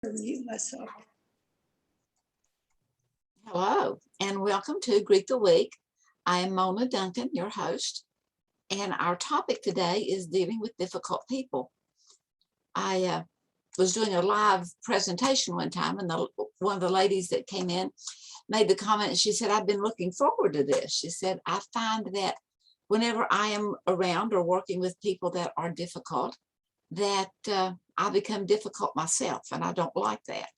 Mute myself. Hello, and welcome to Greet the Week. I am Mona Duncan, your host, and our topic today is dealing with difficult people. I was doing a live presentation one time, and one of the ladies that came in made the comment, and she said, I've been looking forward to this. She said, I find that whenever I am around or working with people that are difficult, that I become difficult myself, and I don't like that.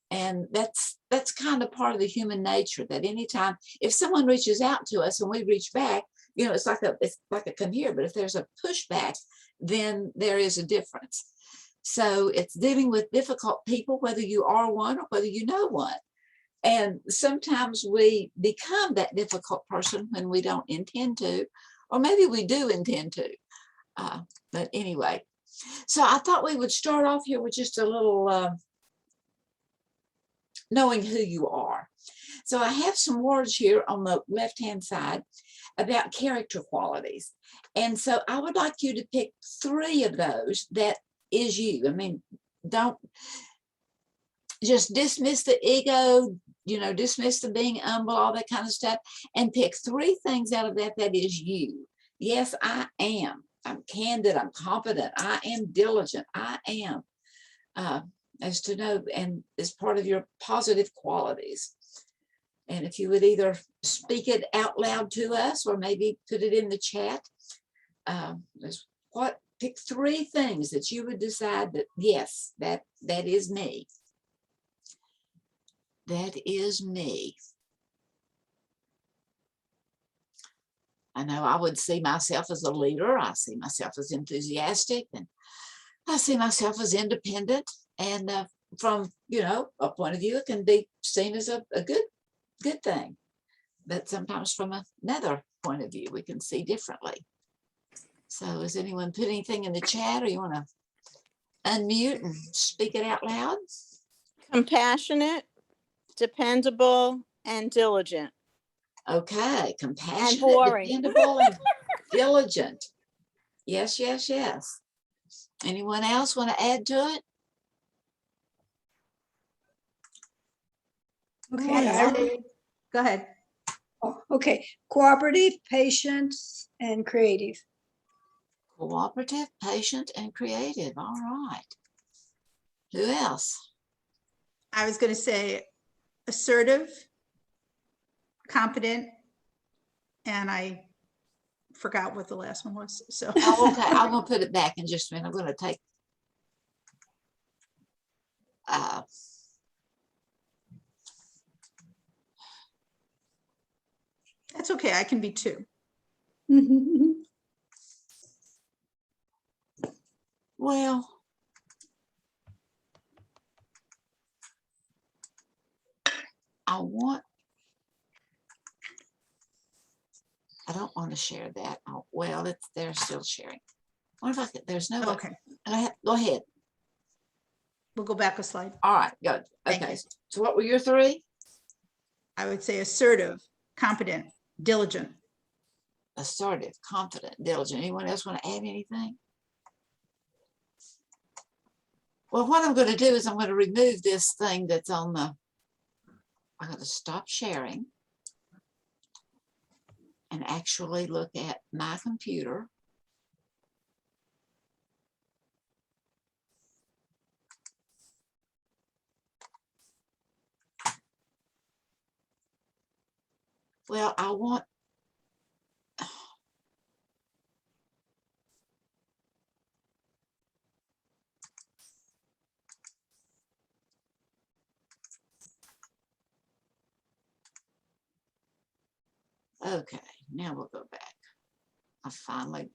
And that's kind of part of the human nature, that anytime if someone reaches out to us and we reach back, it's like a come here, but if there's a pushback, then there is a difference. So it's dealing with difficult people, whether you are one or whether you know one. And sometimes we become that difficult person when we don't intend to, or maybe we do intend to. But anyway, so I thought we would start off here with just a little knowing who you are. So I have some words here on the left-hand side about character qualities. And so I would like you to pick 3 of those that is you. I mean, don't just dismiss the ego, dismiss the being humble, all that kind of stuff, and pick 3 things out of that is you. Yes, I am. I'm candid, I'm competent, I am diligent, I am. As to know, and as part of your positive qualities. And if you would either speak it out loud to us or maybe put it in the chat, pick 3 things that you would decide that, yes, that is me. That is me. I know I would see myself as a leader. I see myself as enthusiastic, and I see myself as independent. And from, a point of view, it can be seen as a good thing. But sometimes from another point of view, we can see differently. So has anyone put anything in the chat, or you want to unmute and speak it out loud? Compassionate, dependable, and diligent. Okay, compassionate, And boring. dependable, and diligent. Yes, yes, yes. Anyone else want to add to it? Okay. Go ahead. Okay. Cooperative, patient, and creative. Cooperative, patient, and creative. All right. Who else? I was going to say assertive, competent, and I forgot what the last one was. So Oh, okay. I'm going to put it back in just a minute. I'm going to take that's okay. I can be 2. well, I don't want to share that. Oh, well, they're still sharing. What if there's no, Okay. Go ahead. We'll go back a slide. All right, good. Thank Okay. you. So what were your 3? I would say assertive, competent, diligent. Assertive, confident, diligent. Anyone else want to add anything? Well, what I'm going to do is I'm going to remove this thing that's on I'm going to stop sharing and actually look at my computer. Well, I want okay, now we'll go back. I finally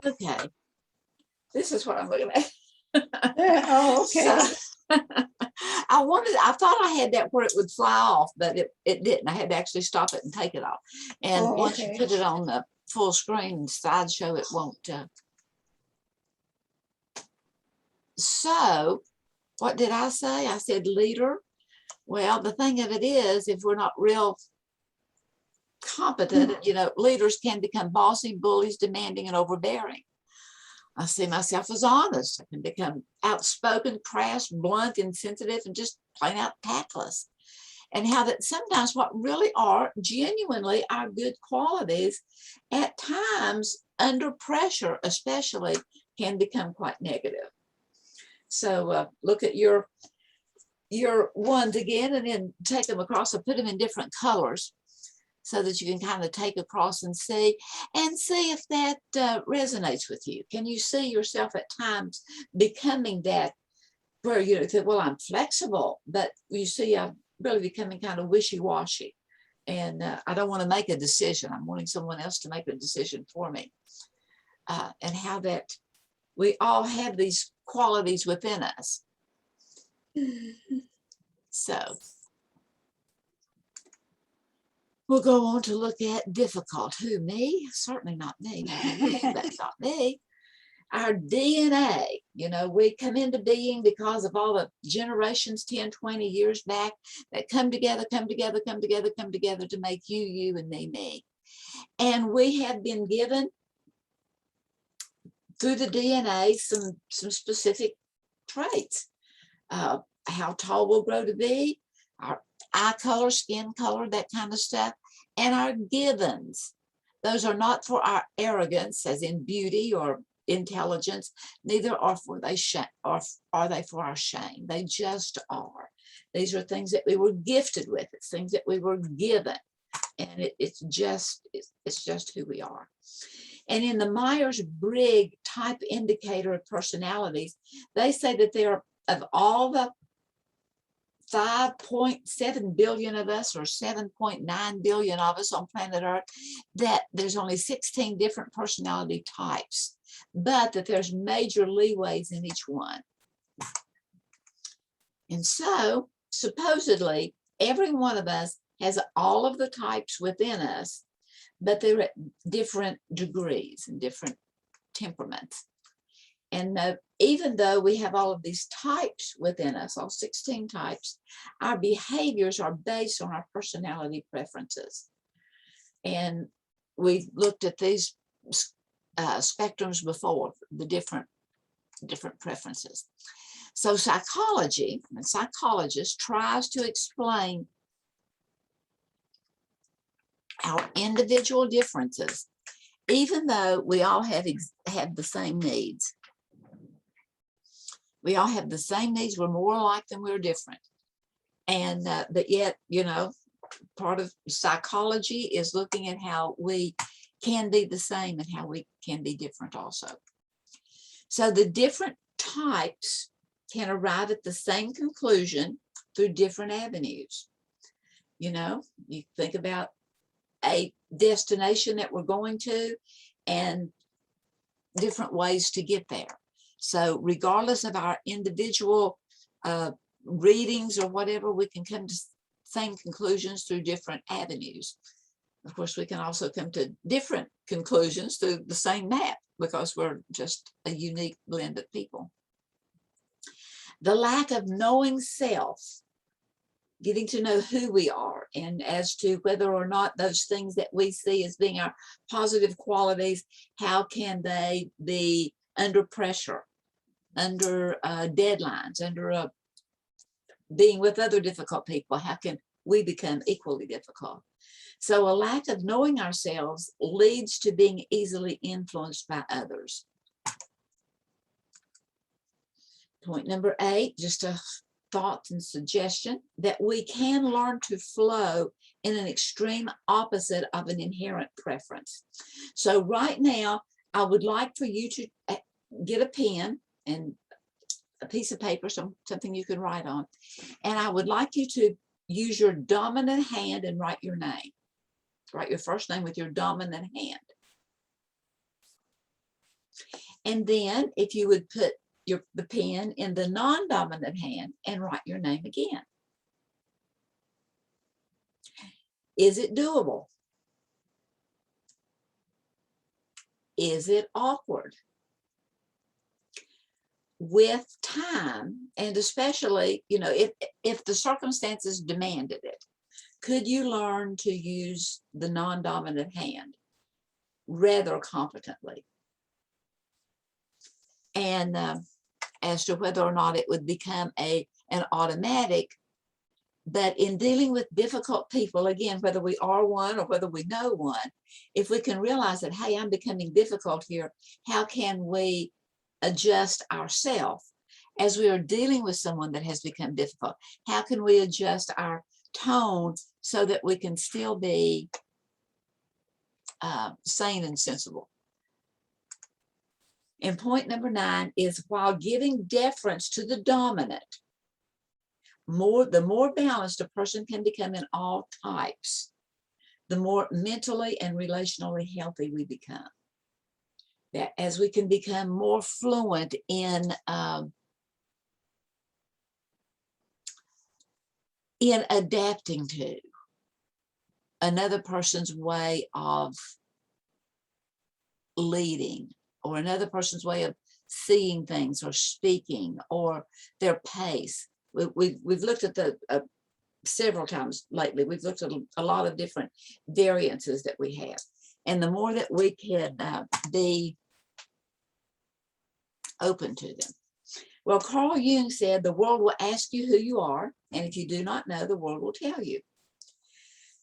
okay. This is what I'm looking at. Oh, okay. So, I thought I had that where it would fly off, but it didn't. I had to actually stop it and take it off. And Oh, once okay. you put it on the full screen slideshow, it won't So what did I say? I said leader. Well, the thing of it is, if we're not real competent, leaders can become bossy, bullies, demanding, and overbearing. I see myself as honest. I can become outspoken, crass, blunt, insensitive, and just plain out tactless. And how that sometimes what really are genuinely our good qualities at times under pressure, especially, can become quite negative. So look at your ones again and then take them across and put them in different colors so that you can kind of take across and see if that resonates with you. Can you see yourself at times becoming that where you think, well, I'm flexible, but you see I'm really becoming kind of wishy-washy and I don't want to make a decision. I'm wanting someone else to make a decision for me. And how that we all have these qualities within us. So we'll go on to look at difficult. Who, me? Certainly not me. That's not me. Our DNA, we come into being because of all the generations 10, 20 years back that come together to make you, you, and me. And we have been given through the DNA some specific traits. How tall we'll grow to be, our eye color, skin color, that kind of stuff, and our givens. Those are not for our arrogance, as in beauty or intelligence, neither are they for our shame. They just are. These are things that we were gifted with. It's things that we were given, and it's just who we are. And in the Myers-Briggs type indicator of personalities, they say that there are, of all the 5.7 billion of us or 7.9 billion of us on planet Earth, that there's only 16 different personality types, but that there's major leeways in each one. And so supposedly every one of us has all of the types within us, but they're at different degrees and different temperaments. And even though we have all of these types within us, all 16 types, our behaviors are based on our personality preferences. And we've looked at these spectrums before, the different preferences. So psychology, and psychologist tries to explain our individual differences, even though we all have the same needs. We all have the same needs. We're more alike than we're different. And but yet, part of psychology is looking at how we can be the same and how we can be different also. So the different types can arrive at the same conclusion through different avenues. You think about a destination that we're going to and different ways to get there. So regardless of our individual readings or whatever, we can come to same conclusions through different avenues. Of course, we can also come to different conclusions through the same map because we're just a unique blend of people. The lack of knowing self, getting to know who we are, and as to whether or not those things that we see as being our positive qualities, how can they be under pressure, under deadlines, under being with other difficult people? How can we become equally difficult? So a lack of knowing ourselves leads to being easily influenced by others. Point number 8, just a thought and suggestion that we can learn to flow in an extreme opposite of an inherent preference. So right now, I would like for you to get a pen and a piece of paper, something you can write on. And I would like you to use your dominant hand and write your name. Write your first name with your dominant hand. And then if you would put the pen in the non-dominant hand and write your name again. Is it doable? Is it awkward? with time, and especially, if the circumstances demanded it, could you learn to use the non-dominant hand rather competently? And as to whether or not it would become an automatic, but in dealing with difficult people, again, whether we are one or whether we know one, if we can realize that, hey, I'm becoming difficult here, how can we adjust ourselves as we are dealing with someone that has become difficult? How can we adjust our tone so that we can still be sane and sensible? And point number 9 is, while giving deference to the dominant, the more balanced a person can become in all types, the more mentally and relationally healthy we become. That as we can become more fluent in adapting to another person's way of leading, or another person's way of seeing things or speaking, or their pace. We've looked at the several times lately. We've looked at a lot of different variances that we have, and the more that we can be open to them. Well, Carl Jung said, the world will ask you who you are, and if you do not know, the world will tell you.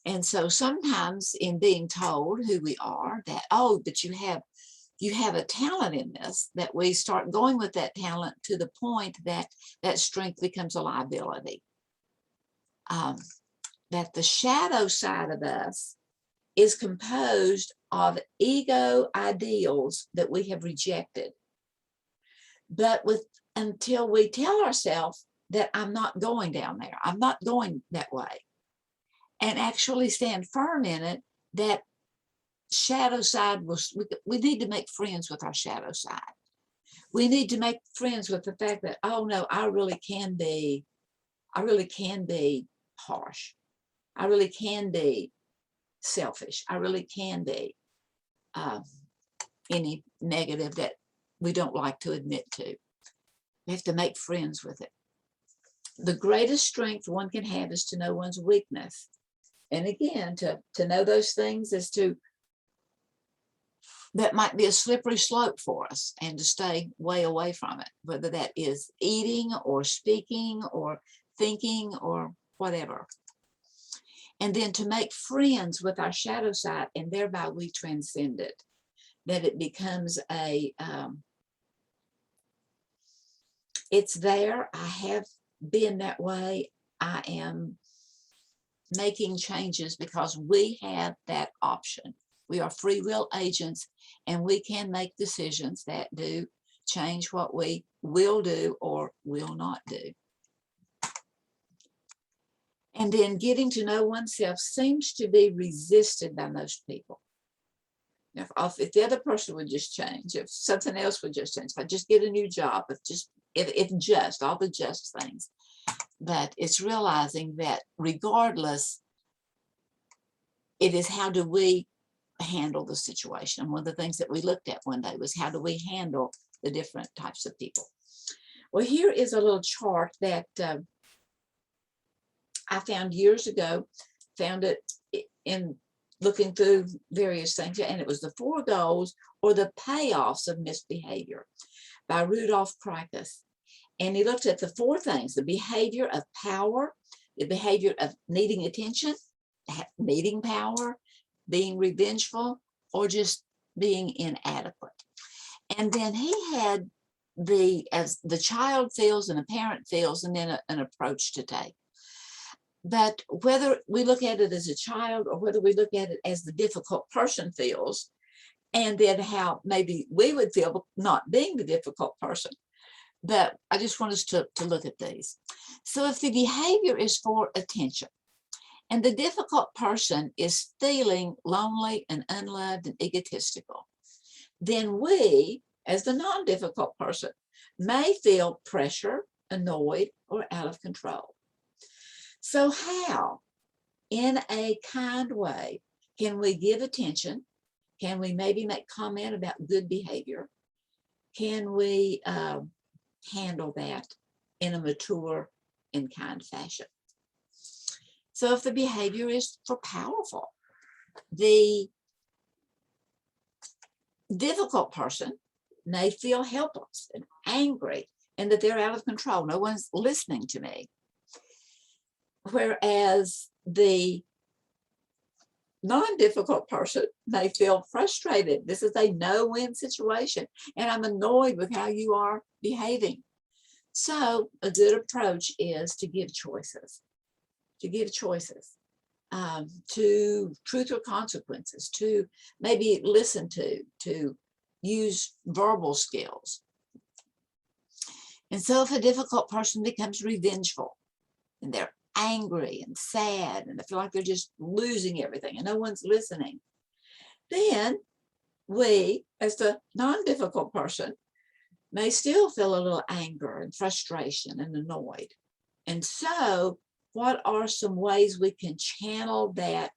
And so sometimes in being told who we are, that, oh, but you have a talent in this, that we start going with that talent to the point that that strength becomes a liability. That the shadow side of us is composed of ego ideals that we have rejected. But until we tell ourselves that I'm not going down there, I'm not going that way, and actually stand firm in it, that shadow side we need to make friends with our shadow side. We need to make friends with the fact that, oh no, I really can be harsh. I really can be selfish. I really can be any negative that we don't like to admit to. We have to make friends with it. The greatest strength one can have is to know one's weakness. And again, to know those things that might be a slippery slope for us, and to stay way away from it, whether that is eating or speaking or thinking or whatever. And then to make friends with our shadow side, and thereby we transcend it, that it becomes it's there. I have been that way. I am making changes because we have that option. We are free will agents, and we can make decisions that do change what we will do or will not do. And then getting to know oneself seems to be resisted by most people. Now, if the other person would just change, if something else would just change, if I just get a new job, if just all the just things, but it's realizing that regardless, it is how do we handle the situation. One of the things that we looked at one day was, how do we handle the different types of people? Well, here is a little chart that I found years ago, found it in looking through various things, and it was the 4 goals or the payoffs of misbehavior by Rudolf Krikas. And he looked at the 4 things: the behavior of power, the behavior of needing attention, needing power, being revengeful, or just being inadequate. And then he had as the child feels and the parent feels, and then an approach to take. But whether we look at it as a child or whether we look at it as the difficult person feels, and then how maybe we would feel not being the difficult person. But I just want us to look at these. So if the behavior is for attention, and the difficult person is feeling lonely and unloved and egotistical, then we, as the non-difficult person, may feel pressure, annoyed, or out of control. So how, in a kind way, can we give attention? Can we maybe make comment about good behavior? Can we handle that in a mature and kind fashion. So if the behavior is for powerful, the difficult person may feel helpless and angry and that they're out of control. No one's listening to me. Whereas the non-difficult person may feel frustrated. This is a no-win situation, and I'm annoyed with how you are behaving. So a good approach is to give choices, to truth or consequences, to maybe listen to use verbal skills. And so if a difficult person becomes revengeful and they're angry and sad and they feel like they're just losing everything and no one's listening, then we, as the non-difficult person, may still feel a little anger and frustration and annoyed. And so what are some ways we can channel that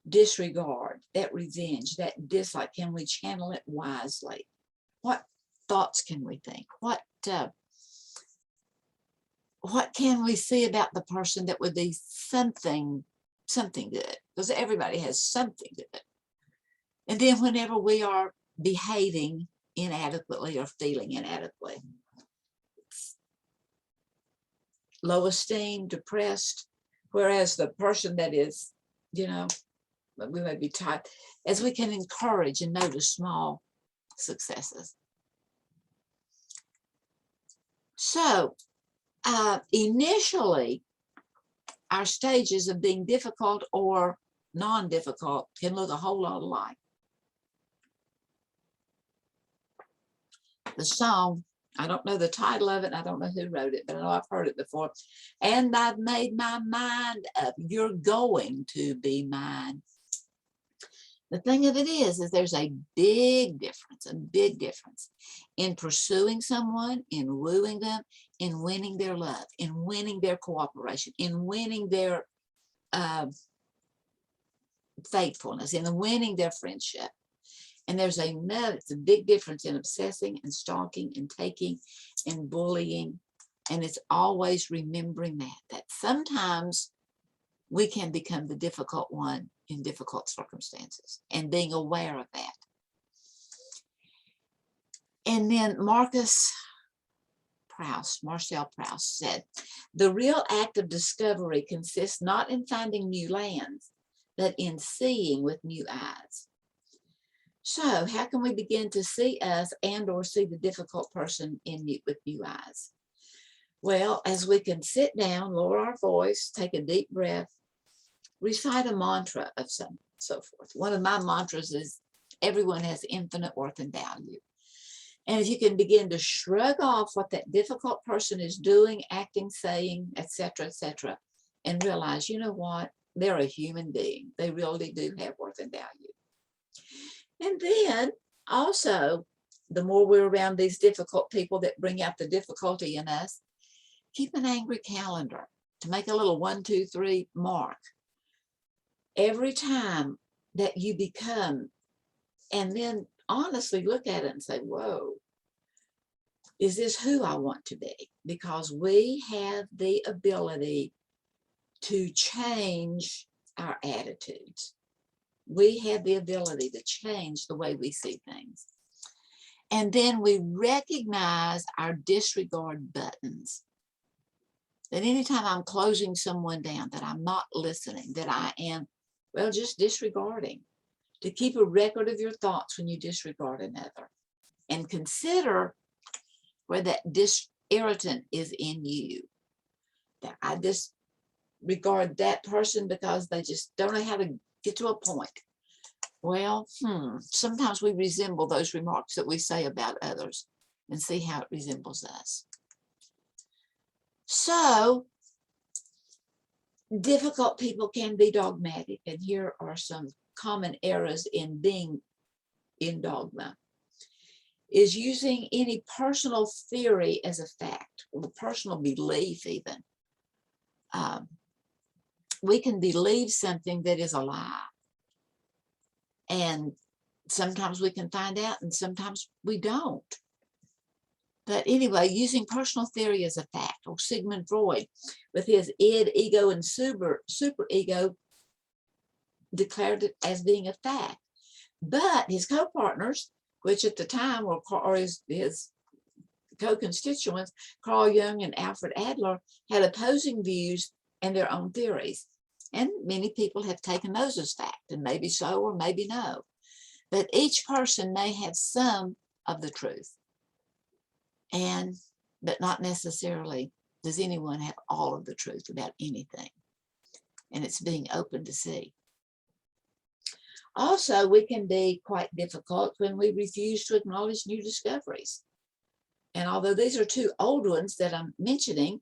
disregard, that revenge, that dislike? Can we channel it wisely? What thoughts can we think? What can we see about the person that would be something good? Because everybody has something good. And then whenever we are behaving inadequately or feeling inadequate, low esteem, depressed, whereas the person that is, we may be tired, as we can encourage and notice small successes. So initially, our stages of being difficult or non-difficult can look a whole lot alike. The song, I don't know the title of it, and I don't know who wrote it, but I know I've heard it before. And I've made my mind up, you're going to be mine. The thing of it is there's a big difference in pursuing someone, in wooing them, in winning their love, in winning their cooperation, in winning their faithfulness, in winning their friendship. And it's a big difference in obsessing and stalking and taking and bullying. And it's always remembering that sometimes we can become the difficult one in difficult circumstances, and being aware of that. And then Marcel Proust said, the real act of discovery consists not in finding new lands, but in seeing with new eyes. So how can we begin to see us and or see the difficult person with new eyes? Well, as we can sit down, lower our voice, take a deep breath, recite a mantra of some so forth. One of my mantras is, everyone has infinite worth and value. And if you can begin to shrug off what that difficult person is doing, acting, saying, etc., and realize, you know what? They're a human being. They really do have worth and value. And then also, the more we're around these difficult people that bring out the difficulty in us, keep an angry calendar to make a little 1, 2, 3 mark. Every time that you become, and then honestly look at it and say, whoa, is this who I want to be? Because we have the ability to change our attitudes. We have the ability to change the way we see things. And then we recognize our disregard buttons. That anytime I'm closing someone down, that I'm not listening, that I am, just disregarding. To keep a record of your thoughts when you disregard another. And consider where that irritant is in you. That I disregard that person because they just don't know how to get to a point. Well, sometimes we resemble those remarks that we say about others, and see how it resembles us. So, difficult people can be dogmatic, and here are some common errors in being in dogma. Is using any personal theory as a fact, or personal belief even. We can believe something that is a lie. And sometimes we can find out and sometimes we don't. But anyway, using personal theory as a fact, or Sigmund Freud with his id, ego, and superego declared it as being a fact. But his co-partners, which at the time were, or his co-constituents, Carl Jung and Alfred Adler, had opposing views and their own theories. And many people have taken those as fact, and maybe so or maybe no. But each person may have some of the truth, but not necessarily does anyone have all of the truth about anything. And it's being open to see. Also, we can be quite difficult when we refuse to acknowledge new discoveries. And although these are two old ones that I'm mentioning,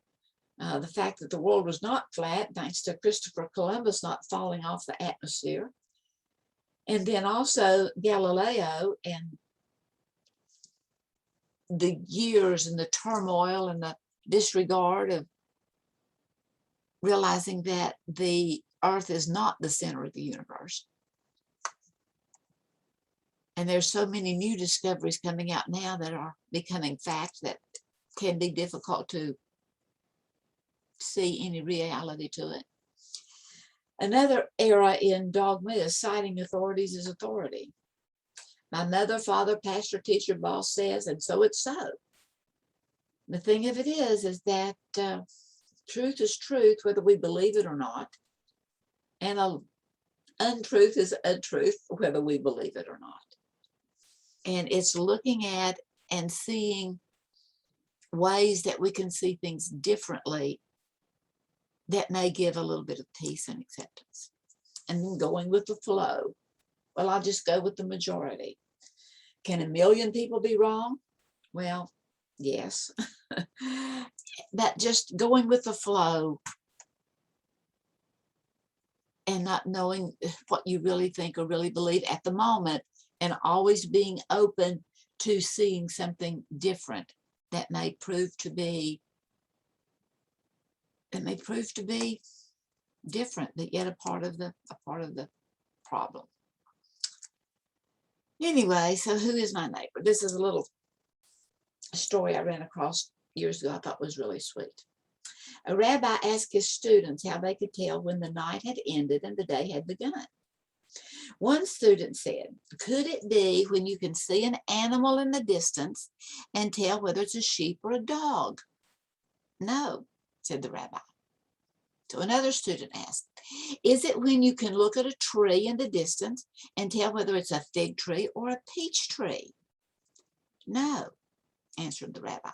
the fact that the world was not flat, thanks to Christopher Columbus not falling off the atmosphere. And then also Galileo and the years and the turmoil and the disregard of realizing that the earth is not the center of the universe. And there's so many new discoveries coming out now that are becoming facts that can be difficult to see any reality to it. Another era in dogma is citing authorities as authority. My mother, father, pastor, teacher, boss says, and so it's so. The thing of it is that truth is truth, whether we believe it or not. And untruth is untruth, whether we believe it or not. And it's looking at and seeing ways that we can see things differently that may give a little bit of peace and acceptance. And then going with the flow. Well, I'll just go with the majority. Can 1 million people be wrong? Well, yes. But just going with the flow and not knowing what you really think or really believe at the moment, and always being open to seeing something different that may prove to be different, but yet a part of the problem. Anyway, so who is my neighbor? This is a little story I ran across years ago I thought was really sweet. A rabbi asked his students how they could tell when the night had ended and the day had begun. One student said, could it be when you can see an animal in the distance and tell whether it's a sheep or a dog? No, said the rabbi. So another student asked, is it when you can look at a tree in the distance and tell whether it's a fig tree or a peach tree? No, answered the rabbi.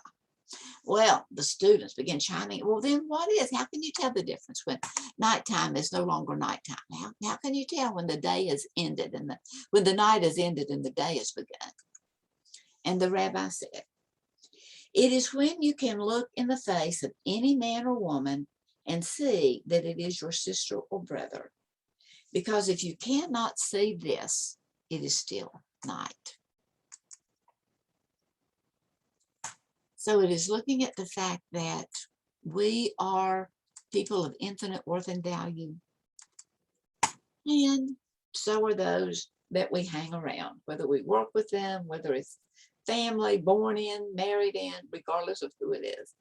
Well, the students began chiming. Well, then what is? How can you tell the difference when nighttime is no longer nighttime? How can you tell when the day has ended and when the night has ended and the day has begun? And the rabbi said, it is when you can look in the face of any man or woman and see that it is your sister or brother. Because if you cannot see this, it is still night. So it is looking at the fact that we are people of infinite worth and value. And so are those that we hang around, whether we work with them, whether it's family, born in, married in, regardless of who it is.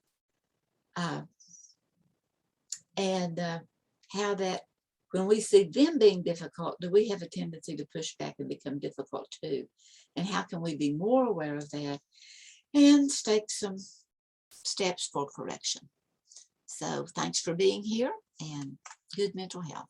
How that when we see them being difficult, do we have a tendency to push back and become difficult too? And how can we be more aware of that and take some steps for correction? So thanks for being here and good mental health.